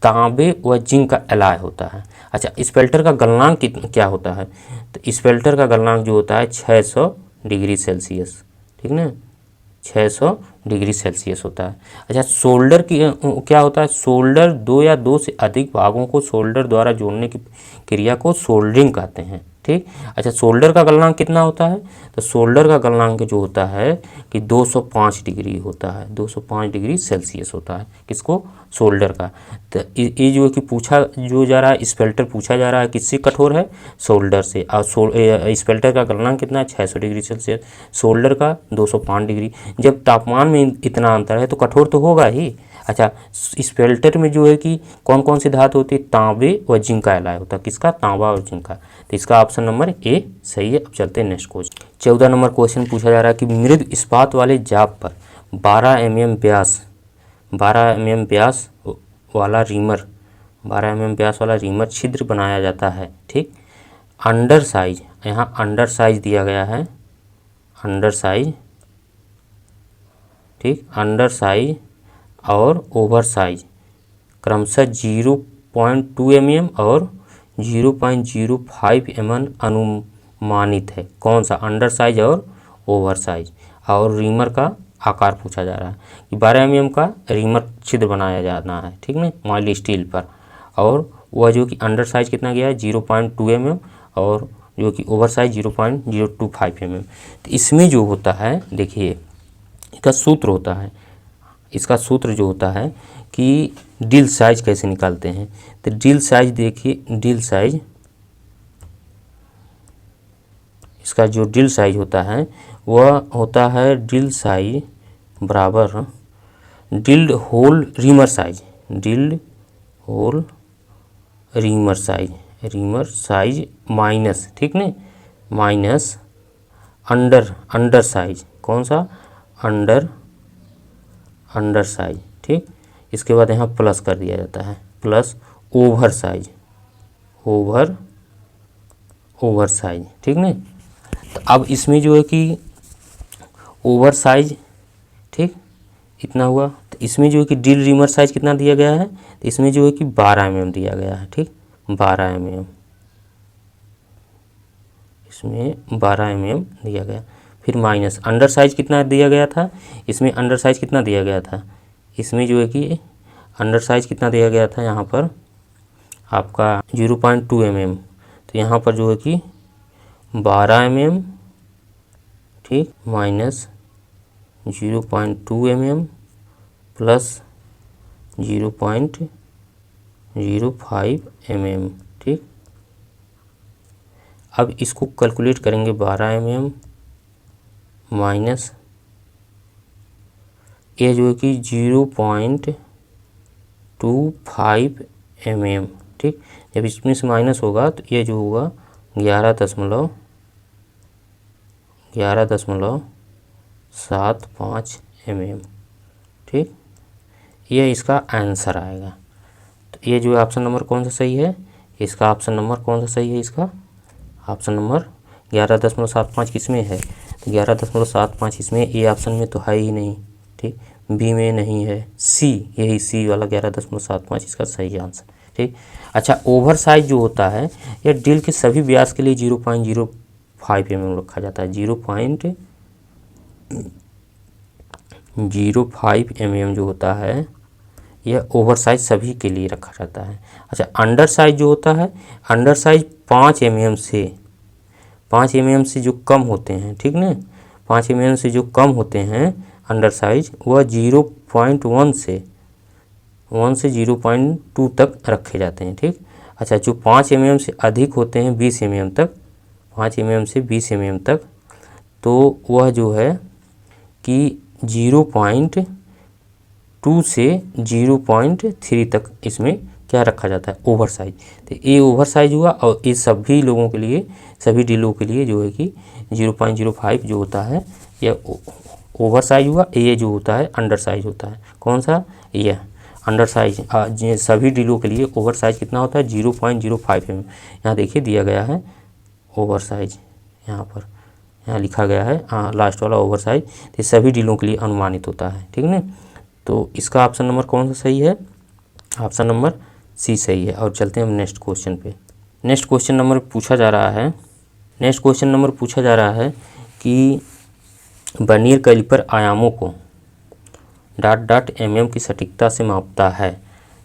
तांबे व जिंक का एलॉय होता है। अच्छा, स्पेल्टर का गलनांक क्या होता है? तो स्पेल्टर का गलनांक जो होता है 600 डिग्री सेल्सियस, ठीक ना, 600 डिग्री सेल्सियस होता है। अच्छा, सोल्डर की क्या होता है? सोल्डर दो या दो से अधिक भागों को सोल्डर द्वारा जोड़ने की क्रिया को सोल्डरिंग कहते हैं, ठीक। अच्छा, सोल्डर का गलनांक कितना होता है? तो सोल्डर का गलनांक जो होता है कि 205 डिग्री होता है, 205 डिग्री सेल्सियस होता है। किसको? सोल्डर का। तो ये जो है कि पूछा जो जा रहा है, स्पेल्टर पूछा जा रहा है किससे कठोर है? सोल्डर से। और स्पेल्टर का गलनांक कितना है? 600 डिग्री सेल्सियस। सोल्डर का 205 डिग्री। जब तापमान में इतना अंतर है तो कठोर तो होगा ही। अच्छा, स्पेल्टर में जो है कि कौन कौन सी धातु होती है? तांबे व जिंक का एलॉय होता है। किसका? तांबा और जिंक का। तो इसका ऑप्शन नंबर ए सही है। अब चलते हैं नेक्स्ट क्वेश्चन। 14 नंबर क्वेश्चन पूछा जा रहा है कि मृद इस्पात वाले जाप पर 12 mm व्यास वाला रीमर 12 mm व्यास वाला रीमर छिद्र बनाया जाता है, ठीक। अंडर साइज, यहाँ अंडर साइज दिया गया है, अंडर साइज, ठीक, अंडर साइज और ओवर साइज क्रमशः 0.2 mm और 0.05 mm अनुमानित है। कौन सा? अंडर साइज और ओवर साइज। और रीमर का आकार पूछा जा रहा है कि 12 mm का रीमर छिद्र बनाया जाना है, ठीक ना, माइल्ड स्टील पर। और वह जो कि अंडर साइज कितना गया है? 0.2 mm और जो कि ओवर साइज 0.025 mm। तो इसमें जो होता है, देखिए इसका सूत्र होता है, इसका सूत्र जो होता है कि ड्रिल साइज कैसे निकालते हैं। तो ड्रिल साइज देखिए, ड्रिल साइज, इसका जो ड्रिल साइज होता है वह होता है ड्रिल साइज बराबर drilled hole reamer size, drilled hole reamer size minus, ठीक ने, माइनस अंडर साइज। कौन सा? अंडर साइज, ठीक। इसके बाद यहाँ प्लस कर दिया जाता है, plus over size, over size, ठीक ने। तो अब इसमें जो है कि ओवर साइज, ठीक, इतना हुआ। तो इसमें जो है कि ड्रिल रीमर साइज कितना दिया गया है? तो इसमें जो है कि 12 mm दिया गया है, ठीक, 12 mm, इसमें 12 mm दिया गया। फिर माइनस अंडर साइज कितना दिया गया था? इसमें अंडर साइज कितना दिया गया था? इसमें जो है कि अंडर साइज कितना दिया गया था यहाँ पर आपका 0.2 mm। तो यहाँ पर जो है कि 12 mm, ठीक, माइनस 0.2 mm प्लस 0.05 mm, ठीक। अब इसको कैलकुलेट करेंगे, 12 mm माइनस ये जो है कि 0.25 mm, ठीक। जब इसमें से माइनस होगा तो ये जो होगा 11.75 mm, ठीक। ये इसका आंसर आएगा। तो ये जो है ऑप्शन नंबर कौन सा सही है? इसका ऑप्शन नंबर कौन सा सही है? इसका ऑप्शन नंबर 11.75 किस में है? तो 11.75 इसमें, ए ऑप्शन में तो है ही नहीं, ठीक, बी में नहीं है, सी, यही सी वाला 11.75 इसका सही आंसर, ठीक। अच्छा, ओवर साइज जो होता है यह ड्रिल के सभी व्यास के लिए 0.05 mm रखा जाता है, 0.05 mm जो होता है यह ओवर साइज सभी के लिए रखा जाता है। अच्छा, अंडर साइज जो होता है, अंडर साइज 5 mm से जो कम होते हैं, ठीक ना, 5 mm से जो कम होते हैं अंडर साइज, वह 0.1 से 0.2 तक रखे जाते हैं, ठीक। अच्छा, जो 5 mm से अधिक होते हैं 20 mm तक, 5 mm से 20 mm तक, तो वह जो है कि 0.2 से 0.3 तक इसमें क्या रखा जाता है? Over size. तो ये ओवर साइज हुआ। और ये सभी लोगों के लिए, सभी ड्रिलों के लिए जो है कि 0.05 जो होता है यह ओवर साइज हुआ। ये जो होता है अंडर साइज होता है। कौन सा? यह अंडर साइज। सभी ड्रिलों के लिए ओवर साइज कितना होता है? 0.05 mm। यहाँ देखिए दिया गया है ओवर साइज, यहाँ पर यहाँ लिखा गया है लास्ट वाला ओवर साइज, ये सभी डीलों के लिए अनुमानित होता है, ठीक है। तो इसका ऑप्शन नंबर कौन सा सही है? ऑप्शन नंबर सी सही है। और चलते हैं हम नेक्स्ट क्वेश्चन पे। नेक्स्ट क्वेश्चन नंबर पूछा जा रहा है कि वर्नियर कैलिपर आयामों को ... mm की सटीकता से मापता है।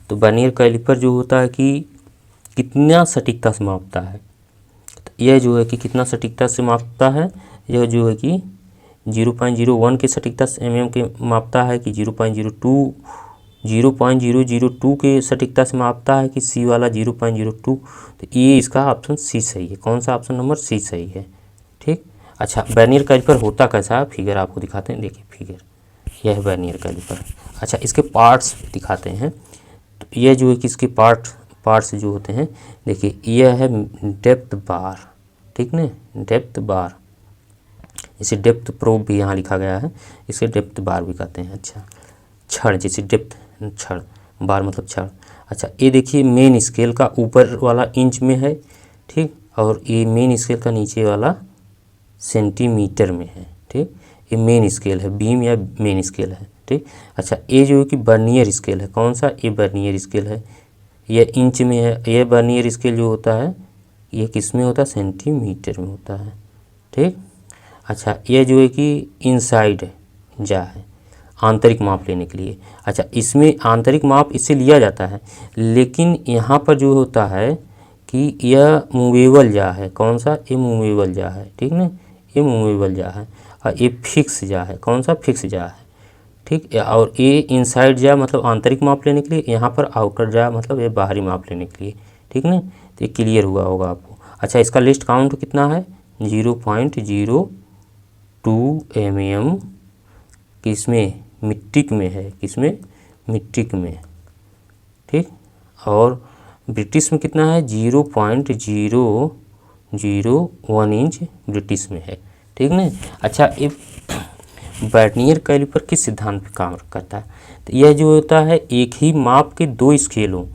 तो वर्नियर कैलिपर जो होता है कि कितना सटीकता से मापता है, तो यह जो है कि कितना सटीकता से मापता है, यह जो है कि 0.01 की सटीकता से mm के मापता है कि 0.002 के सटीकता से मापता है कि सी वाला 0.02। तो ये इसका ऑप्शन सी सही है। कौन सा? ऑप्शन नंबर सी सही है, ठीक। अच्छा, वर्नियर कैलिपर होता कैसा है, फिगर आपको दिखाते हैं। देखिए फिगर, यह है वर्नियर कैलिपर। अच्छा, इसके पार्ट्स दिखाते हैं। तो यह जो है कि इसके पार्ट्स जो होते हैं, देखिए यह है डेप्थ बार, ठीक ना, डेप्थ बार, इसे डेप्थ प्रोब भी यहाँ लिखा गया है, इसे डेप्थ बार भी कहते हैं। अच्छा, छड़, जैसे डेप्थ छड़, बार मतलब छड़। अच्छा, ये देखिए मेन स्केल का ऊपर वाला इंच में है, ठीक, और ये मेन स्केल का नीचे वाला सेंटीमीटर में है, ठीक। ये मेन स्केल है, बीम या मेन स्केल है, ठीक। अच्छा, ये जो है कि वर्नियर स्केल है। कौन सा? ये वर्नियर स्केल है, यह इंच में है। यह वर्नियर स्केल जो होता है ये किस में होता है? सेंटीमीटर में होता है, ठीक। अच्छा, ये जो है कि इनसाइड जा है आंतरिक माप लेने के लिए। अच्छा, इसमें आंतरिक माप इससे लिया जाता है, लेकिन यहाँ पर जो होता है कि यह मूवेबल जा है। कौन सा? ये मूवेबल जा है, ठीक ना, ये मूवेबल जा है। और ये फिक्स जा है। कौन सा? फिक्स जा है, ठीक। और ये इनसाइड जा मतलब आंतरिक माप लेने के लिए, यहाँ पर आउटर जा मतलब ये बाहरी माप लेने के लिए, ठीक ना। तो ये क्लियर हुआ होगा आपको। अच्छा, इसका लिस्ट काउंट कितना है? 0.02 mm किसमें? मीट्रिक में है। किसमें? मीट्रिक में, ठीक। और ब्रिटिश में कितना है? 0.001 इंच ब्रिटिश में है, ठीक ना। अच्छा, ये वर्नियर कैलिपर किस सिद्धांत पर काम करता है? तो यह जो होता है एक ही माप के दो स्केलों,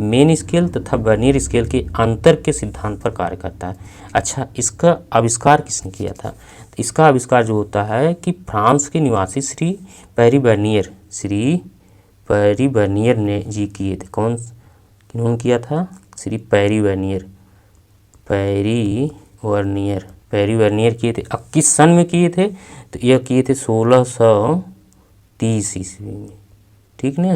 मेन स्केल तथा वर्नियर स्केल के अंतर के सिद्धांत पर कार्य करता है। अच्छा, इसका आविष्कार किसने किया था? तो इसका आविष्कार जो होता है कि फ्रांस के निवासी श्री पैरी वर्नियर ने जी किए थे। किन्होंने किया था? श्री पैरी वर्नियर किए थे। अब किस सन में किए थे? तो यह किए थे 1630 ईस्वी में, ठीक ना,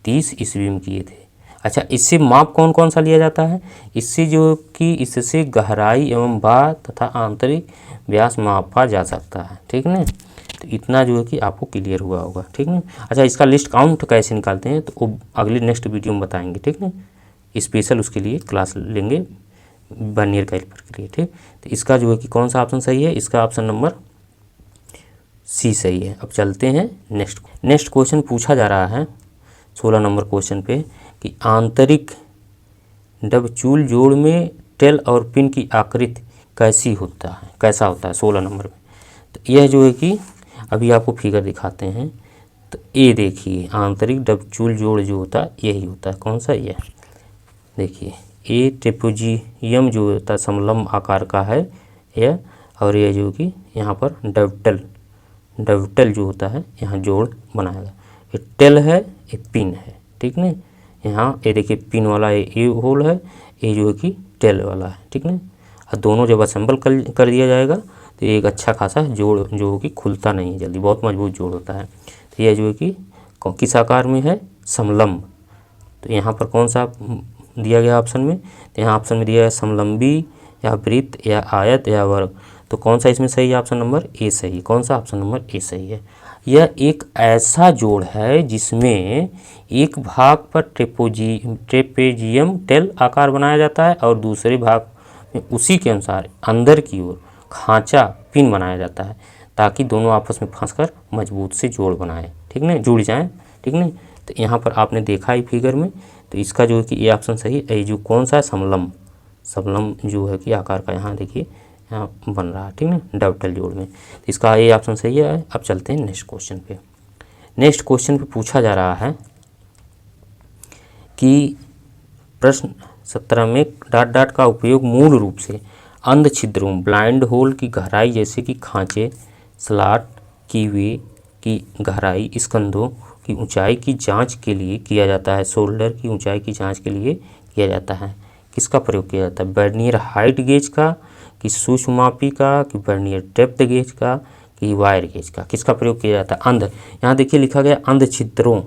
30 ईस्वी में किए थे। अच्छा, इससे माप कौन कौन सा लिया जाता है? इससे जो कि इससे गहराई एवं बार तथा आंतरिक व्यास मापा जा सकता है, ठीक ना। तो इतना जो है कि आपको क्लियर हुआ होगा, ठीक ना। अच्छा, इसका लिस्ट काउंट कैसे निकालते हैं तो वो अगले नेक्स्ट वीडियो में बताएंगे, ठीक ना। स्पेशल उसके लिए क्लास लेंगे वर्नियर कैलिपर के लिए, ठीक। तो इसका जो है कि कौन सा ऑप्शन सही है? इसका ऑप्शन नंबर सी सही है। अब चलते हैं नेक्स्ट क्वेश्चन पूछा जा रहा है 16 नंबर क्वेश्चन पे कि आंतरिक डबचूल जोड़ में टेल और पिन की आकृति कैसा होता है 16 नंबर में। तो यह जो है कि अभी आपको फिगर दिखाते हैं। तो ये देखिए आंतरिक डबचूल जोड़ जो होता है यही होता है। कौन सा? यह देखिए, ये ट्रेपेजियम जो होता है समलंब आकार का है यह, और यह जो कि यहाँ पर डबटल जो होता है यहाँ जोड़ बनाएगा। ये टेल है, ये पिन है, ठीक ना। यहाँ ये देखिए पिन वाला ये होल है, ये जो है कि टेल वाला है, ठीक ना। और दोनों जब असेंबल कर दिया जाएगा तो एक अच्छा खासा जोड़ जो कि खुलता नहीं है जल्दी, बहुत मजबूत जोड़ होता है। तो यह जो है कि किस आकार में है? समलंब। तो यहाँ पर कौन सा दिया गया ऑप्शन में? तो यहाँ ऑप्शन में दिया है समलंबी या वृत्त या आयत या वर्ग। तो कौन सा इसमें सही है? ऑप्शन नंबर ए सही। कौन सा? ऑप्शन नंबर ए सही है। यह एक ऐसा जोड़ है जिसमें एक भाग पर ट्रेपेजियम टेल आकार बनाया जाता है और दूसरे भाग में उसी के अनुसार अंदर की ओर खांचा पिन बनाया जाता है ताकि दोनों आपस में फंसकर मजबूत से जोड़ बनाए, ठीक ना, जुड़ जाएं, ठीक ना। तो यहाँ पर आपने देखा ही फिगर में। तो इसका जो है कि ये ऑप्शन सही है। जो कौन सा है? समलंब जो है कि आकार का यहाँ देखिए यहाँ बन रहा है, ठीक ना, डबटल जोड़ में। तो इसका ये ऑप्शन सही है। अब चलते हैं नेक्स्ट क्वेश्चन पे पूछा जा रहा है कि प्रश्न 17 में ... का उपयोग मूल रूप से अंध छिद्रों ब्लाइंड होल की गहराई जैसे कि खांचे, स्लॉट, कीवे की गहराई, स्कंधों की ऊंचाई की जांच के लिए किया जाता है। शोल्डर की ऊंचाई की जांच के लिए किया जाता है। किसका प्रयोग किया जाता है? वर्नियर हाइट गेज का, कि सूक्ष्ममापी का, कि वर्नियर डेप्थ गेज का, कि वायर गेज का? किसका प्रयोग किया जाता है? अंध, यहाँ देखिए लिखा गया अंध छिद्रों,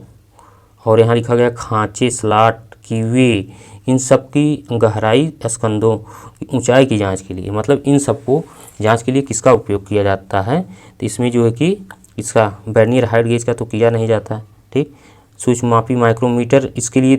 और यहाँ लिखा गया खांचे, स्लॉट, कीवे, इन सब की गहराई, स्कंधों की ऊंचाई की जांच के लिए, मतलब इन सबको जांच के लिए किसका उपयोग किया जाता है? तो इसमें जो है कि इसका वर्नियर हाइट गेज का तो किया नहीं जाता है, ठीक। सूक्ष्ममापी माइक्रोमीटर, इसके लिए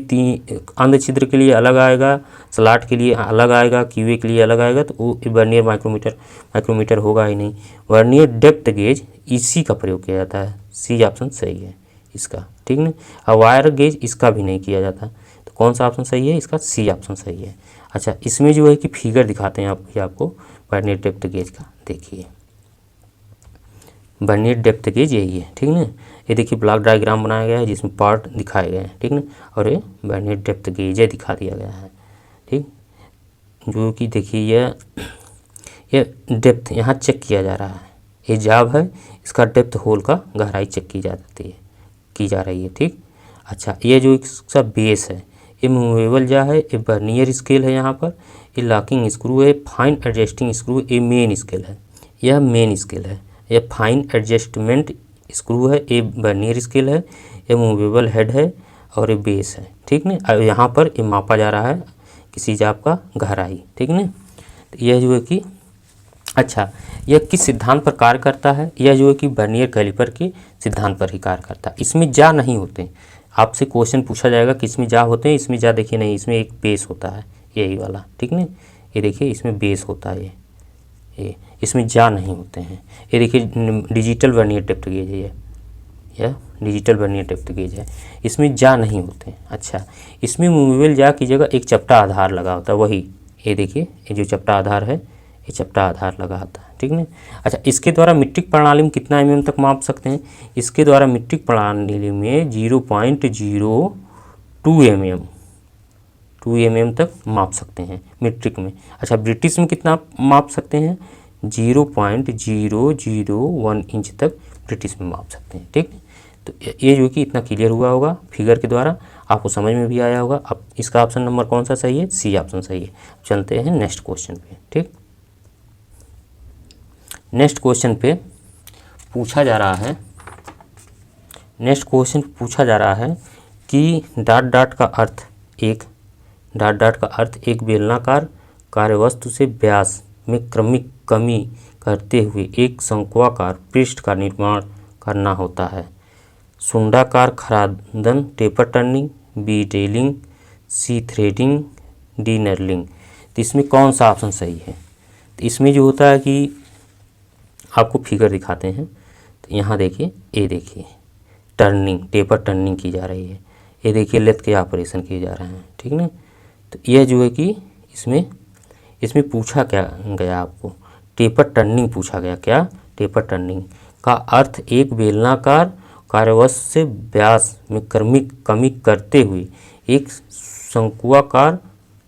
अंध छिद्र के लिए अलग आएगा, स्लॉट के लिए अलग आएगा, कीवे के लिए अलग आएगा, तो वो वर्नियर माइक्रोमीटर होगा ही नहीं। वर्नियर डेप्थ गेज इसी का प्रयोग किया जाता है। सी ऑप्शन सही है इसका, ठीक ना। और वायर गेज इसका भी नहीं किया जाता, तो कौन सा ऑप्शन सही है? इसका सी ऑप्शन सही है। अच्छा, इसमें जो है कि फिगर दिखाते हैं आपको वर्नियर डेप्थ गेज का। देखिए वर्नियर डेप्थ गेज यही है, ठीक ना। ये देखिए ब्लॉक डायग्राम बनाया गया है जिसमें पार्ट दिखाए गए हैं, ठीक ना, और ये वर्नियर डेप्थ गेज है दिखा दिया गया है, ठीक। जो कि देखिए ये डेप्थ यहाँ चेक किया जा रहा है, ये जाब है, इसका डेप्थ होल का गहराई चेक की जा रही है, ठीक। अच्छा, ये जो इसका बेस है, ये मूवेबल जा है, ये वर्नियर स्केल है, यहाँ पर ये लॉकिंग स्क्रू है, फाइन एडजस्टिंग स्क्रू, ये मेन स्केल है, यह मेन स्केल है, यह फाइन एडजस्टमेंट स्क्रू है, ये वर्नियर स्केल है, ये मूवेबल हेड है, और ये बेस है, ठीक ना। अब यहाँ पर ये मापा जा रहा है किसी जाब का गहराई, ठीक ना। तो यह जो है कि अच्छा, यह किस सिद्धांत पर कार्य करता है? यह जो है कि वर्नियर कैलिपर के सिद्धांत पर ही कार्य करता है। इसमें जा नहीं होते, आपसे क्वेश्चन पूछा जाएगा कि इसमें जा होते हैं, इसमें जा देखिए नहीं, इसमें एक बेस होता है यही वाला, ठीक ना। ये देखिए इसमें बेस होता है, ये इसमें जा नहीं होते हैं। ये देखिए डिजिटल वर्नियर डेप्थ गेज है, यह डिजिटल वर्नियर डेप्थ गेज है, इसमें जा नहीं होते हैं। अच्छा, इसमें मूवेबल जा की जगह एक चपटा आधार लगा होता है, वही ये देखिए, ये जो चपटा आधार है, ये चपटा आधार लगा होता है, ठीक ना। अच्छा, इसके द्वारा मीट्रिक प्रणाली में कितना mm तक माप सकते हैं? इसके द्वारा मीट्रिक प्रणाली में 0.02 mm तक माप सकते हैं मीट्रिक में। अच्छा, ब्रिटिश में कितना माप सकते हैं? 0.001 इंच तक ब्रिटिश में माप सकते हैं, ठीक। तो ये जो कि इतना क्लियर हुआ होगा फिगर के द्वारा, आपको समझ में भी आया होगा। अब इसका ऑप्शन नंबर कौन सा सही है? सी ऑप्शन सही है। चलते हैं नेक्स्ट क्वेश्चन पे, ठीक। नेक्स्ट क्वेश्चन पूछा जा रहा है कि डॉट डॉट का अर्थ एक बेलनाकार कार्यवस्तु से व्यास में क्रमिक कमी करते हुए एक शंक्वाकार पृष्ठ का निर्माण करना होता है। सुंडाकार खरादन, टेपर टर्निंग, बी टेलिंग, सी थ्रेडिंग, डी नर्लिंग। तो इसमें कौन सा ऑप्शन सही है? तो इसमें जो होता है कि आपको फिगर दिखाते हैं, तो यहाँ देखिए, ये देखिए टर्निंग, टेपर टर्निंग की जा रही है, ये देखिए लेथ के ऑपरेशन किए जा रहे हैं, ठीक ना। तो यह जो है कि इसमें पूछा क्या गया आपको? टेपर टर्निंग पूछा गया। क्या? टेपर टर्निंग का अर्थ एक बेलनाकार कार्यवस्तु से व्यास में क्रमिक कमी करते हुए एक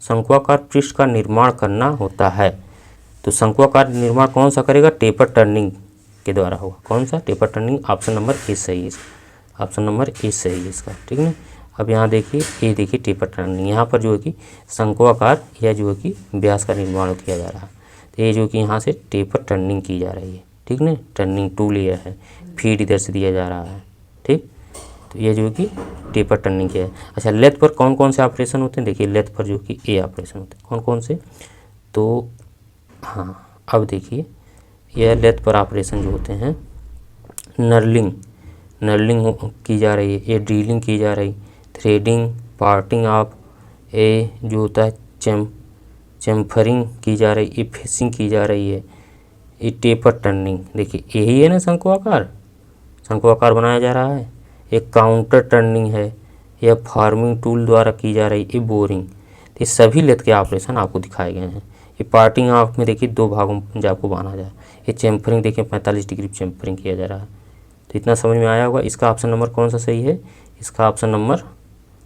शंक्वाकार पृष्ठ का निर्माण करना होता है। तो शंक्वाकार निर्माण कौन सा करेगा? टेपर टर्निंग के द्वारा होगा। कौन सा? Taper turning. Option number A सही है, ऑप्शन नंबर ए सही है इसका, ठीक है। अब यहाँ देखिए, ये देखिए टेपर टर्निंग, यहाँ पर जो है कि शंक्वाकार या जो है कि व्यास का निर्माण किया जा रहा है। तो ये जो कि यहाँ से टेपर टर्निंग की जा रही है, ठीक ना। टर्निंग टूल ये है, फीड इधर से दिया जा रहा है, ठीक। तो ये जो है कि टेपर टर्निंग किया है। अच्छा, लेथ पर कौन कौन से ऑपरेशन होते हैं? देखिए लेथ पर जो कि ए ऑपरेशन होते हैं। कौन कौन से? तो हाँ, अब देखिए यह लेथ पर ऑपरेशन जो होते हैं, नर्लिंग की जा रही है, ये ड्रिलिंग की जा रही, थ्रेडिंग, पार्टिंग ऑफ, ये जो होता है चैम्फरिंग की जा रही, ये फेसिंग की जा रही है, ये टेपर टर्निंग। देखिए यही है ना शंक्वाकार बनाया जा रहा है। एक काउंटर टर्निंग है, यह फार्मिंग टूल द्वारा की जा रही, ये बोरिंग। ये सभी लेथ के ऑपरेशन आपको दिखाए गए हैं। ये पार्टिंग ऑफ में देखिए दो भागों में आपको बांधा जाए। ये चैम्फरिंग देखिए 45 डिग्री चैम्फरिंग किया जा रहा है। तो इतना समझ में आया होगा। इसका ऑप्शन नंबर कौन सा सही है? इसका ऑप्शन नंबर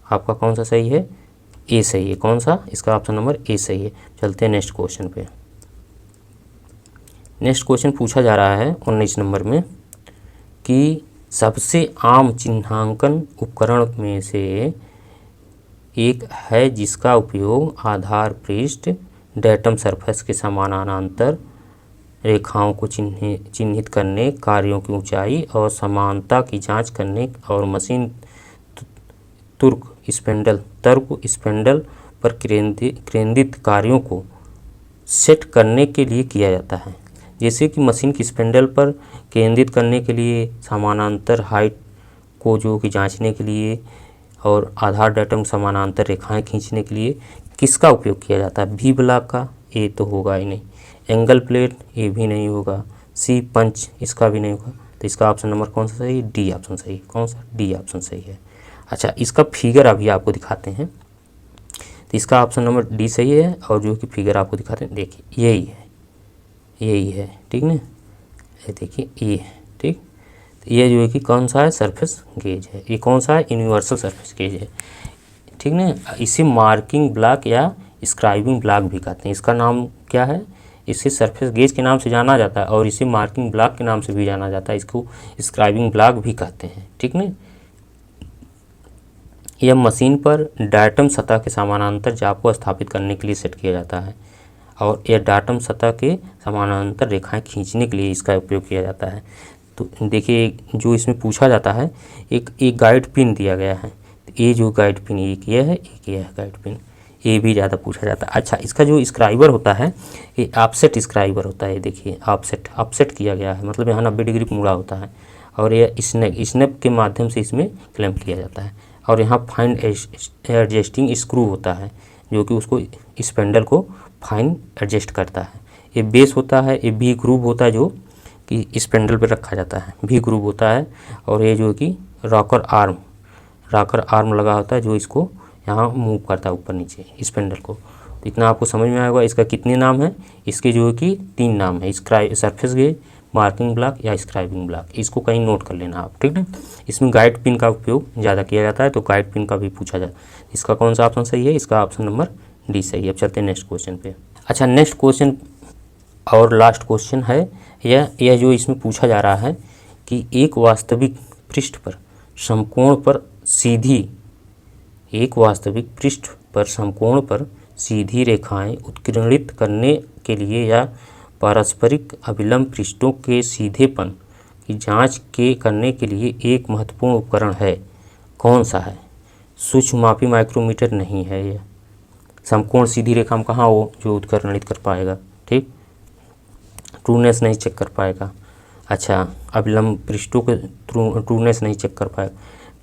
आपका कौन सा सही है? ए सही है। कौन सा? इसका ऑप्शन नंबर ए सही है। चलते हैं नेक्स्ट क्वेश्चन पे। नेक्स्ट क्वेश्चन पूछा जा रहा है 19 नंबर में कि सबसे आम चिन्हांकन उपकरण में से एक है जिसका उपयोग आधार पृष्ठ डेटम सरफेस के समानांतर रेखाओं को चिन्हित करने, कार्यों की ऊंचाई और समानता की जांच करने और मशीन तर्क स्पेंडल पर केंद्रित कार्यों को सेट करने के लिए किया जाता है। जैसे कि मशीन की स्पेंडल पर केंद्रित करने के लिए, समानांतर हाइट को जो कि जांचने के लिए और आधार डेटम समानांतर रेखाएं खींचने के लिए किसका उपयोग किया जाता है? वी ब्लॉक का, ए तो होगा ही नहीं। एंगल प्लेट, ये भी नहीं होगा। सी पंच, इसका भी नहीं होगा। तो इसका ऑप्शन नंबर कौन सा सही है? डी ऑप्शन सही। कौन सा? डी ऑप्शन सही है। अच्छा, इसका फिगर अभी आपको दिखाते हैं। तो इसका ऑप्शन नंबर डी सही है और जो कि फिगर आपको दिखाते हैं, देखिए यही है, ठीक ना। ये देखिए ये है, ठीक। तो ये जो है कि कौन सा है? सरफेस गेज है। ये कौन सा है? यूनिवर्सल सरफेस गेज है, ठीक ना। इसे मार्किंग ब्लॉक या स्क्राइबिंग ब्लॉक भी कहते हैं। इसका नाम क्या है? इसे सरफेस गेज के नाम से जाना जाता है और इसे मार्किंग ब्लॉक के नाम से भी जाना जाता है। इसको स्क्राइबिंग ब्लॉक भी कहते हैं, ठीक ना। यह मशीन पर डाटम सतह के समानांतर चाप को स्थापित करने के लिए सेट किया जाता है और यह डाटम सतह के समानांतर रेखाएं खींचने के लिए इसका उपयोग किया जाता है। तो देखिए, जो इसमें पूछा जाता है, एक गाइड पिन दिया गया है। तो ये जो गाइड पिन, एक ये है, एक ये है गाइड पिन। ये भी ज़्यादा पूछा जाता है। अच्छा, इसका जो स्क्राइबर होता है, ये ऑफसेट स्क्राइबर होता है। देखिए ऑफसेट किया गया है, मतलब यहाँ 90 डिग्री मुड़ा होता है और यह स्नैप के माध्यम से इसमें क्लैंप किया जाता है। और यहाँ फाइन एडजस्टिंग स्क्रू होता है जो कि उसको स्पेंडल को फाइन एडजस्ट करता है। ये बेस होता है, ये भी ग्रूव होता है जो कि स्पेंडल पर रखा जाता है, भी ग्रूव होता है। और ये जो कि रॉकर आर्म लगा होता है जो इसको यहाँ मूव करता है ऊपर नीचे स्पेंडल को। तो इतना आपको समझ में आएगा। इसका कितने नाम है? इसके जो है कि 3 नाम है, सरफेस गेज, मार्किंग ब्लॉक या स्क्राइबिंग ब्लॉक। इसको कहीं नोट कर लेना आप, ठीक है। इसमें गाइड पिन का उपयोग ज़्यादा किया जाता है, तो गाइड पिन का भी पूछा जाता है। इसका कौन सा ऑप्शन सही है? इसका ऑप्शन नंबर डी सही है। अब चलते हैं नेक्स्ट क्वेश्चन पे। अच्छा, नेक्स्ट क्वेश्चन और लास्ट क्वेश्चन है यह जो इसमें पूछा जा रहा है कि एक वास्तविक पृष्ठ पर समकोण पर सीधी रेखाएं उत्कीर्णित करने के लिए या पारस्परिक अभिलंब पृष्ठों के सीधेपन की जांच करने के लिए एक महत्वपूर्ण उपकरण है। कौन सा है? सूक्ष्ममापी माइक्रोमीटर नहीं है। यह समकोण सीधी रेखा में कहाँ हो जो उत्कीर्णित कर पाएगा, ठीक। ट्रूनेस नहीं चेक कर पाएगा। अच्छा, अभिलंब पृष्ठों के ट्रूनेस नहीं चेक कर पाएगा।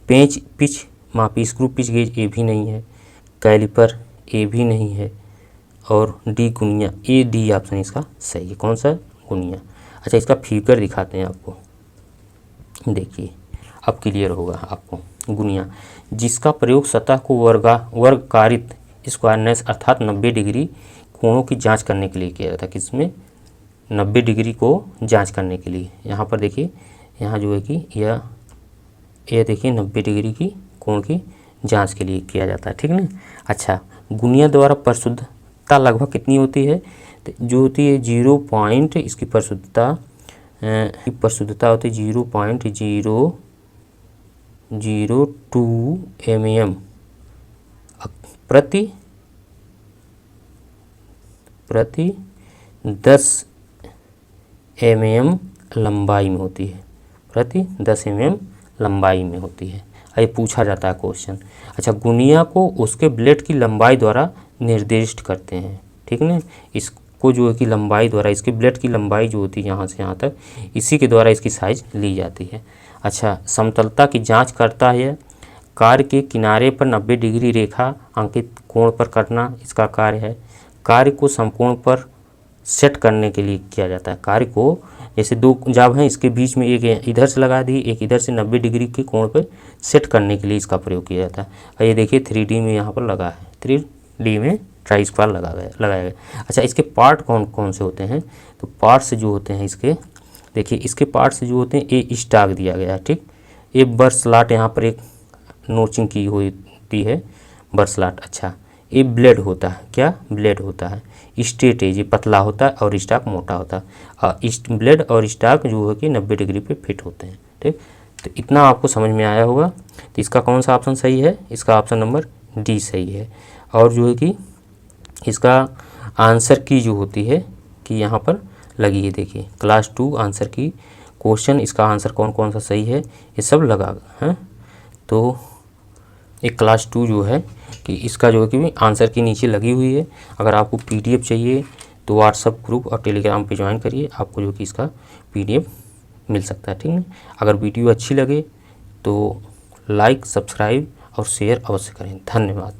पिच मापी स्क्रू पिच गेज, ये भी नहीं है। कैलिपर, ये भी नहीं है। और डी गुनिया, ये डी ऑप्शन इसका सही है। कौन सा? गुनिया। अच्छा, इसका फिगर दिखाते हैं आपको, देखिए अब क्लियर होगा आपको। गुनिया, जिसका प्रयोग सतह को वर्गकारित स्क्वायरनेस अर्थात 90 डिग्री कोणों की जांच करने के लिए किया जाता है। किसमें? 90 डिग्री को जांच करने के लिए। यहाँ पर देखिए, यहाँ जो है कि यह देखिए 90 डिग्री की कोण की जांच के लिए किया जाता है, ठीक ना। अच्छा, गुनिया द्वारा परिशुद्धता लगभग कितनी होती है? तो जो होती है 0. इसकी परिशुद्धता होती है 0.002 mm प्रति 10 mm लंबाई में होती है। प्रति 10 mm लंबाई में होती है। ये पूछा जाता है क्वेश्चन। अच्छा, गुनिया को उसके ब्लेड की लंबाई द्वारा निर्दिष्ट करते हैं, ठीक ना। इसको जो है कि लंबाई द्वारा, इसके ब्लेड की लंबाई जो होती है यहाँ से यहाँ तक, इसी के द्वारा इसकी साइज ली जाती है। अच्छा, समतलता की जांच करता है। कार्य के किनारे पर 90 डिग्री रेखा अंकित कोण पर करना इसका कार्य है। कार्य को समकोण पर सेट करने के लिए किया जाता है। कार्य को, जैसे 2 जाब हैं, इसके बीच में एक इधर से लगा दी, एक इधर से 90 डिग्री के कोण पर सेट करने के लिए इसका प्रयोग किया जाता है। और ये देखिए 3D में यहाँ पर लगा है, 3D में ट्राई स्क्वायर लगाया गया। अच्छा, इसके पार्ट कौन कौन से होते हैं? तो पार्ट्स जो होते हैं इसके, देखिए इसके पार्ट्स जो होते हैं, ये स्टॉक दिया गया है, ठीक। ये बरस्लाट, यहाँ पर एक नोचिंग की होती है बरस्लाट। अच्छा, ये ब्लेड होता है, क्या? ब्लेड होता है। स्ट्रेट है, ये पतला होता है और स्टॉक मोटा होता है। ब्लेड और स्टॉक जो है कि 90 डिग्री पे फिट होते हैं। ठीक, तो इतना आपको समझ में आया होगा। तो इसका कौन सा ऑप्शन सही है? इसका ऑप्शन नंबर डी सही है। और जो है कि इसका आंसर की जो होती है कि यहाँ पर लगी है, देखिए क्लास 2 आंसर की क्वेश्चन, इसका आंसर कौन कौन सा सही है ये सब लगा है। तो एक क्लास 2 जो है कि इसका जो है कि आंसर की नीचे लगी हुई है। अगर आपको PDF चाहिए तो व्हाट्सअप ग्रुप और टेलीग्राम पे ज्वाइन करिए, आपको जो कि इसका PDF मिल सकता है। ठीक है, अगर वीडियो अच्छी लगे तो लाइक, सब्सक्राइब और शेयर अवश्य करें। धन्यवाद।